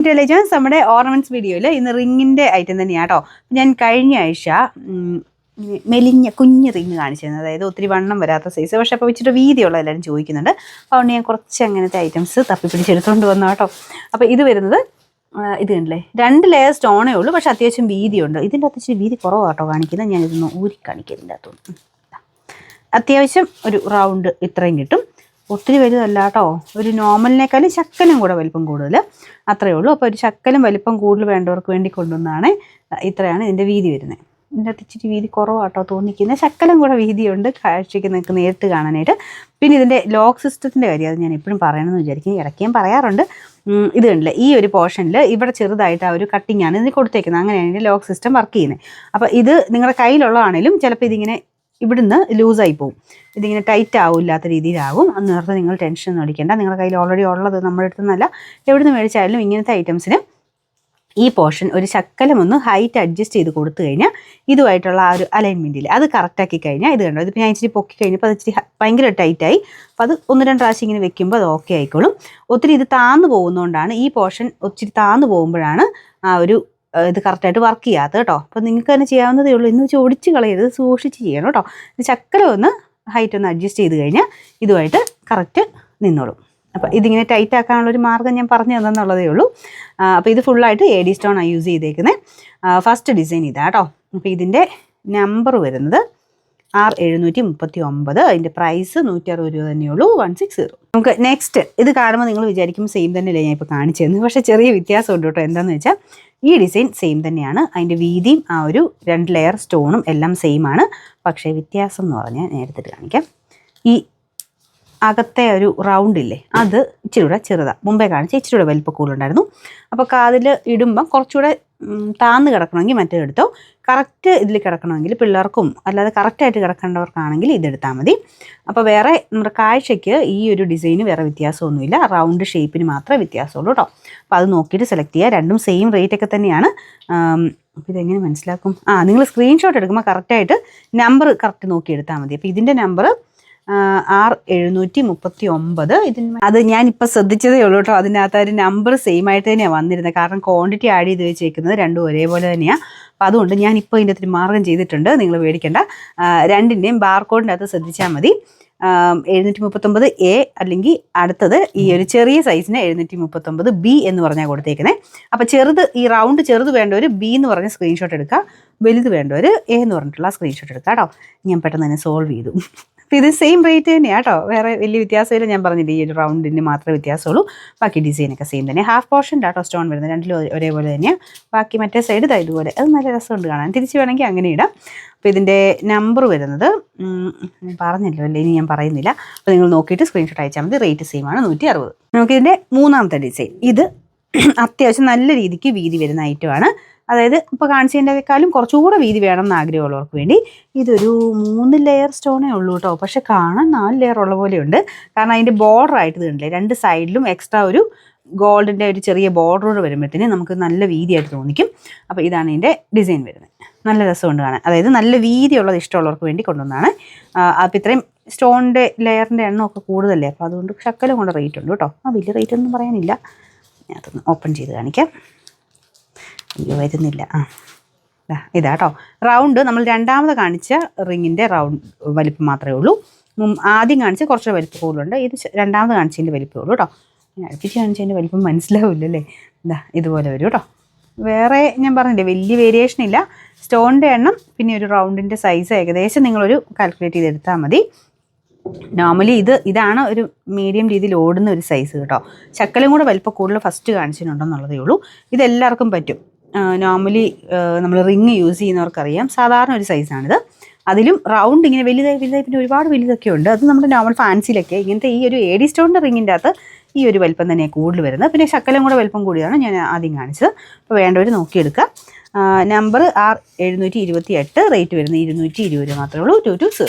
Intelligence നമ്മുടെ ornaments വീഡിയോയിൽ ഇന്ന് റിങ്ങിന്റെ ഐറ്റം തന്നെയാണ് കേട്ടോ. ഞാൻ കഴിഞ്ഞ ആഴ്ച മെലിഞ്ഞ കുഞ്ഞ് റിങ് കാണിച്ചിരുന്നത്, അതായത് ഒത്തിരി വണ്ണം വരാത്ത സൈസ്, പക്ഷെ അപ്പോൾ വെച്ചിട്ട് വീതിയുള്ള എല്ലാവരും ചോദിക്കുന്നുണ്ട്. അതുകൊണ്ട് ഞാൻ കുറച്ച് അങ്ങനത്തെ ഐറ്റംസ് തപ്പിപ്പിടിച്ചെടുത്തുകൊണ്ട് വന്നു കേട്ടോ. അപ്പോൾ ഇത് വരുന്നത് ഇത് കണ്ടില്ലേ, 2 ലെയർ സ്റ്റോണേ ഉള്ളൂ, പക്ഷെ അത്യാവശ്യം വീതിയുണ്ട്. ഇതിൻ്റെ അത്യാവശ്യം വീതി കുറവാട്ടോ കാണിക്കുന്നത്. ഞാനിതൊന്ന് ഊരി കാണിക്കുന്നതിൻ്റെ അകത്തൊന്ന്. അത്യാവശ്യം ഒരു റൗണ്ട് ഇത്രയും കിട്ടും. ഒത്തിരി വലുതല്ല കേട്ടോ, ഒരു നോർമലിനേക്കാളും ശക്കലും കൂടെ വലിപ്പം കൂടുതൽ, അത്രയേ ഉള്ളൂ. അപ്പോൾ ഒരു ശക്കലും വലിപ്പം കൂടുതൽ വേണ്ടവർക്ക് വേണ്ടി കൊണ്ടുവന്നതാണ്. ഇത്രയാണ് ഇതിൻ്റെ വീതി വരുന്നത്. ഇതിൻ്റെ അകത്ത് ഇച്ചിരി വീതി കുറവാട്ടോ തോന്നിക്കുന്നത്. ശക്കലും കൂടെ വീതിയുണ്ട് കാഴ്ചയ്ക്ക് നിങ്ങൾക്ക് നേരിട്ട് കാണാനായിട്ട്. പിന്നെ ഇതിൻ്റെ ലോക്ക് സിസ്റ്റത്തിൻ്റെ കാര്യം അത് ഞാൻ എപ്പോഴും പറയണമെന്ന് വിചാരിക്കും, ഇടയ്ക്ക് ഞാൻ പറയാറുണ്ട്. ഇത് കണ്ടില്ലേ, ഈ ഒരു പോർഷനിൽ ഇവിടെ ചെറുതായിട്ട് ആ ഒരു കട്ടിങ് ആണ് ഇതിന് കൊടുത്തേക്കുന്നത്. അങ്ങനെയാണ് ഇതിൻ്റെ ലോക്ക് സിസ്റ്റം വർക്ക് ചെയ്യുന്നത്. അപ്പോൾ ഇത് നിങ്ങളുടെ കയ്യിലുള്ളതാണേലും ചിലപ്പോൾ ഇതിങ്ങനെ ഇവിടുന്ന് ലൂസായി പോകും, ഇതിങ്ങനെ ടൈറ്റ് ആവില്ലാത്ത രീതിയിലാകും. അന്നേരത്തെ നിങ്ങൾ ടെൻഷൻ ഒന്നും അടിക്കേണ്ട. നിങ്ങളുടെ കയ്യിൽ ഓൾറെഡി ഉള്ളത് നമ്മുടെ അടുത്ത് നിന്നല്ല, എവിടെ നിന്ന് മേടിച്ചാലും ഇങ്ങനത്തെ ഐറ്റംസിന് ഈ പോർഷൻ ഒരു ശക്കലം ഒന്ന് ഹൈറ്റ് അഡ്ജസ്റ്റ് ചെയ്ത് കൊടുത്തു കഴിഞ്ഞാൽ ഇതുമായിട്ടുള്ള ആ ഒരു അലൈൻമെൻറ്റിൽ അത് കറക്റ്റാക്കി കഴിഞ്ഞാൽ ഇത് കണ്ടോ, ഇതിപ്പോൾ ഞാൻ ഇച്ചിരി പൊക്കി കഴിഞ്ഞപ്പോൾ അത് ഇച്ചിരി ഭയങ്കര ടൈറ്റായി. അപ്പോൾ അത് 1-2 പ്രാവശ്യം ഇങ്ങനെ വെക്കുമ്പോൾ അത് ഓക്കെ ആയിക്കോളും. ഒത്തിരി ഇത് താന്നു പോകുന്നതുകൊണ്ടാണ്, ഈ പോർഷൻ ഒത്തിരി താന്നു പോകുമ്പോഴാണ് ആ ഒരു ഇത് കറക്റ്റായിട്ട് വർക്ക് ചെയ്യാത്ത കേട്ടോ. അപ്പോൾ നിങ്ങൾക്ക് തന്നെ ചെയ്യാവുന്നതേ ഉള്ളൂ. എന്ന് വെച്ച് ഒടിച്ച് കളയരുത്, സൂക്ഷിച്ച് ചെയ്യണം കേട്ടോ. ശക്കല ഒന്ന് ഹൈറ്റ് ഒന്ന് അഡ്ജസ്റ്റ് ചെയ്ത് കഴിഞ്ഞാൽ ഇതുമായിട്ട് കറക്റ്റ് നിന്നോളും. അപ്പോൾ ഇതിങ്ങനെ ടൈറ്റ് ആക്കാനുള്ളൊരു മാർഗ്ഗം ഞാൻ പറഞ്ഞു തന്നെന്നുള്ളതേ ഉള്ളൂ. അപ്പോൾ ഇത് ഫുള്ളായിട്ട് AD സ്റ്റോണാണ് യൂസ് ചെയ്തേക്കുന്നത്. ഫസ്റ്റ് ഡിസൈൻ ഇതാ കേട്ടോ. അപ്പോൾ ഇതിൻ്റെ നമ്പർ വരുന്നത് R739. അതിൻ്റെ പ്രൈസ് 160 രൂപ തന്നെയുള്ളൂ, 160. നമുക്ക് നെക്സ്റ്റ് ഇത് കാണുമ്പോൾ നിങ്ങൾ വിചാരിക്കും സെയിം തന്നെയല്ലേ ഞാൻ ഇപ്പോൾ കാണിച്ചു തന്നു, പക്ഷേ ചെറിയ വ്യത്യാസമുണ്ട് കേട്ടോ. എന്താണെന്ന് വെച്ചാൽ ഈ ഡിസൈൻ സെയിം തന്നെയാണ്, അതിൻ്റെ വീതിയും ആ ഒരു 2 ലെയർ സ്റ്റോണും എല്ലാം സെയിം ആണ്. പക്ഷേ വ്യത്യാസം എന്ന് പറഞ്ഞാൽ ഞാൻ എടുത്തിട്ട് കാണിക്കാം. ഈ അകത്തെ ഒരു റൗണ്ട് ഇല്ലേ, അത് ഇച്ചിരി കൂടെ ചെറുതാണ്. മുമ്പേ കാണിച്ച ഇച്ചിരി കൂടെ വലിപ്പം കൂടുതലുണ്ടായിരുന്നു. അപ്പോൾ കാതിൽ ഇടുമ്പം കുറച്ചുകൂടെ താന്ന് കിടക്കണമെങ്കിൽ മറ്റേ എടുത്തോ, കറക്റ്റ് ഇതിൽ കിടക്കണമെങ്കിൽ പിള്ളേർക്കും അല്ലാതെ കറക്റ്റായിട്ട് കിടക്കേണ്ടവർക്കാണെങ്കിൽ ഇതെടുത്താൽ മതി. അപ്പോൾ വേറെ നമ്മുടെ കാഴ്ചയ്ക്ക് ഈ ഒരു ഡിസൈന് വേറെ വ്യത്യാസമൊന്നുമില്ല, റൗണ്ട് ഷേപ്പിന് മാത്രമേ വ്യത്യാസമുള്ളൂ കേട്ടോ. അപ്പോൾ അത് നോക്കിയിട്ട് സെലക്ട് ചെയ്യുക. രണ്ടും സെയിം റേറ്റ് ഒക്കെ തന്നെയാണ്. അപ്പോൾ ഇതെങ്ങനെ മനസ്സിലാക്കും? നിങ്ങൾ സ്ക്രീൻഷോട്ട് എടുക്കുമ്പോൾ കറക്റ്റായിട്ട് നമ്പർ കറക്റ്റ് നോക്കി എടുത്താൽ മതി. അപ്പോൾ ഇതിൻ്റെ നമ്പർ R739. അത് ഞാനിപ്പോൾ ശ്രദ്ധിച്ചതേ ഉള്ളൂ കേട്ടോ. അതിനകത്ത് ഒരു നമ്പർ സെയിം ആയിട്ട് തന്നെയാണ് വന്നിരുന്നത്, കാരണം ക്വാണ്ടിറ്റി ആഡ് ചെയ്ത് വെച്ചേക്കുന്നത് രണ്ടും ഒരേപോലെ തന്നെയാണ്. അപ്പോൾ അതുകൊണ്ട് ഞാനിപ്പോൾ ഇതിൻ്റെ അകത്തൊരു മാർഗ്ഗം ചെയ്തിട്ടുണ്ട്, നിങ്ങൾ പേടിക്കേണ്ട. രണ്ടിൻ്റെയും ബാർകോഡിൻ്റെ അകത്ത് ശ്രദ്ധിച്ചാൽ മതി. 739A അല്ലെങ്കിൽ അടുത്തത് ഈ ഒരു ചെറിയ സൈസിന് 739B എന്ന് പറഞ്ഞാൽ കൊടുത്തേക്കുന്നത്. അപ്പോൾ ചെറുത്, ഈ റൗണ്ട് ചെറുത് വേണ്ടവർ B എന്ന് പറഞ്ഞ സ്ക്രീൻഷോട്ട് എടുക്കുക, വലുത് വേണ്ടവർ A എന്ന് പറഞ്ഞിട്ടുള്ള സ്ക്രീൻഷോട്ട് എടുക്കുക കേട്ടോ. ഞാൻ പെട്ടെന്ന് തന്നെ സോൾവ് ചെയ്തു. അപ്പോൾ ഇത് സെയിം റേറ്റ് തന്നെയാണ് കേട്ടോ, വേറെ വലിയ വ്യത്യാസമില്ല. ഞാൻ പറഞ്ഞില്ല, ഈ ഒരു റൗണ്ടിന് മാത്രമേ വ്യത്യാസമുള്ളൂ, ബാക്കി ഡിസൈനൊക്കെ സെയിം തന്നെ. ഹാഫ് പോർഷൻ കേട്ടോ സ്റ്റോൺ വരുന്നത്, രണ്ടിലും ഒരേപോലെ തന്നെയാണ്. ബാക്കി മറ്റേ സൈഡ് ഇതാ ഇതുപോലെ, അത് നല്ല രസമുണ്ട് കാണാൻ. തിരിച്ച് വേണമെങ്കിൽ അങ്ങനെ ഇടാം. അപ്പോൾ ഇതിൻ്റെ നമ്പർ വരുന്നത് ഞാൻ പറഞ്ഞല്ലോ അല്ലേ, ഇനി ഞാൻ പറയുന്നില്ല. അപ്പോൾ നിങ്ങൾ നോക്കിയിട്ട് സ്ക്രീൻഷോട്ട് അയച്ചാൽ മതി. റേറ്റ് സെയിം ആണ്, 160. നമുക്കിതിൻ്റെ മൂന്നാമത്തെ ഡിസൈൻ, ഇത് അത്യാവശ്യം നല്ല രീതിക്ക് വീതി വരുന്ന ഐറ്റമാണ്. അതായത് ഇപ്പോൾ കാണിച്ചതിൻ്റെക്കാളും കുറച്ചുകൂടെ വീതി വേണം എന്ന് ആഗ്രഹമുള്ളവർക്ക് വേണ്ടി. ഇതൊരു 3 ലെയർ സ്റ്റോണേ ഉള്ളൂ കേട്ടോ, പക്ഷെ കാണാൻ 4 ലെയർ ഉള്ള പോലെയുണ്ട്. കാരണം അതിൻ്റെ ബോർഡറായിട്ട് ഇത് കണ്ടില്ലേ, 2 സൈഡിലും എക്സ്ട്രാ ഒരു ഗോൾഡിൻ്റെ ഒരു ചെറിയ ബോർഡർ വരുമ്പോഴത്തേന് നമുക്ക് നല്ല വീതിയായിട്ട് തോന്നിക്കും. അപ്പോൾ ഇതാണ് ഇതിൻ്റെ ഡിസൈൻ വരുന്നത്. നല്ല രസമുണ്ട് കാണാൻ, അതായത് നല്ല വീതിയുള്ളത് ഇഷ്ടമുള്ളവർക്ക് വേണ്ടി കൊണ്ടുവന്നതാണ്. അപ്പോൾ ഇത്രയും സ്റ്റോണിൻ്റെ ലെയറിൻ്റെ എണ്ണമൊക്കെ കൂടുതലല്ലേ, അപ്പോൾ അതുകൊണ്ട് ശക്കലം കൊണ്ട് റേറ്റ് ഉണ്ട് കേട്ടോ. വലിയ റേറ്റ് ഒന്നും പറയാനില്ല. ഞാൻ അതൊന്ന് ഓപ്പൺ ചെയ്ത് കാണിക്കാം. അയ്യോ വരുന്നില്ല. ഇതാ കേട്ടോ റൗണ്ട്. നമ്മൾ രണ്ടാമത് കാണിച്ച റിങ്ങിൻ്റെ റൗണ്ട് വലിപ്പം മാത്രമേ ഉള്ളൂ. ആദ്യം കാണിച്ച കുറച്ച് വലിപ്പം കൂടുതലുണ്ട്, ഇത് രണ്ടാമത് കാണിച്ചതിൻ്റെ വലിപ്പമേ ഉള്ളൂ കേട്ടോ. അടുപ്പിച്ച് കാണിച്ചതിൻ്റെ വലിപ്പം മനസ്സിലാവില്ലല്ലേ. ഇതുപോലെ വരും കേട്ടോ. വേറെ ഞാൻ പറഞ്ഞില്ലേ, വലിയ വേരിയേഷൻ ഇല്ല. സ്റ്റോണിൻ്റെ എണ്ണം പിന്നെ ഒരു റൗണ്ടിൻ്റെ സൈസ് ഏകദേശം നിങ്ങളൊരു കാൽക്കുലേറ്റ് ചെയ്തെടുത്താൽ മതി. നോർമലി ഇതാണ് ഒരു മീഡിയം രീതിയിൽ ഓടുന്ന ഒരു സൈസ് കേട്ടോ. ശക്കലും കൂടെ വലിപ്പം കൂടുതൽ ഫസ്റ്റ് കാണിച്ചിട്ടുണ്ടെന്നുള്ളതേ ഉള്ളൂ. ഇതെല്ലാവർക്കും പറ്റും. നോർമലി നമ്മൾ റിങ് യൂസ് ചെയ്യുന്നവർക്കറിയാം, സാധാരണ ഒരു സൈസാണിത്. അതിലും റൗണ്ട് ഇങ്ങനെ വലുതായി പിന്നെ ഒരുപാട് വലുതൊക്കെ ഉണ്ട്. അത് നമ്മുടെ നോർമൽ ഫാൻസിയിലൊക്കെ ഇങ്ങനത്തെ ഈ ഒരു AD സ്റ്റോണിൻ്റെ റിങ്ങിൻ്റെ അകത്ത് ഈ ഒരു വലിപ്പം തന്നെയാണ് കൂടുതൽ വരുന്നത്. പിന്നെ ശക്കലും കൂടെ വലിപ്പം കൂടിയാണ് ഞാൻ ആദ്യം കാണിച്ചത്. അപ്പോൾ വേണ്ടവർ നോക്കിയെടുക്കുക. നമ്പർ R728, റേറ്റ് വരുന്നത് 220 രൂപ മാത്രമേ ഉള്ളൂ, 220.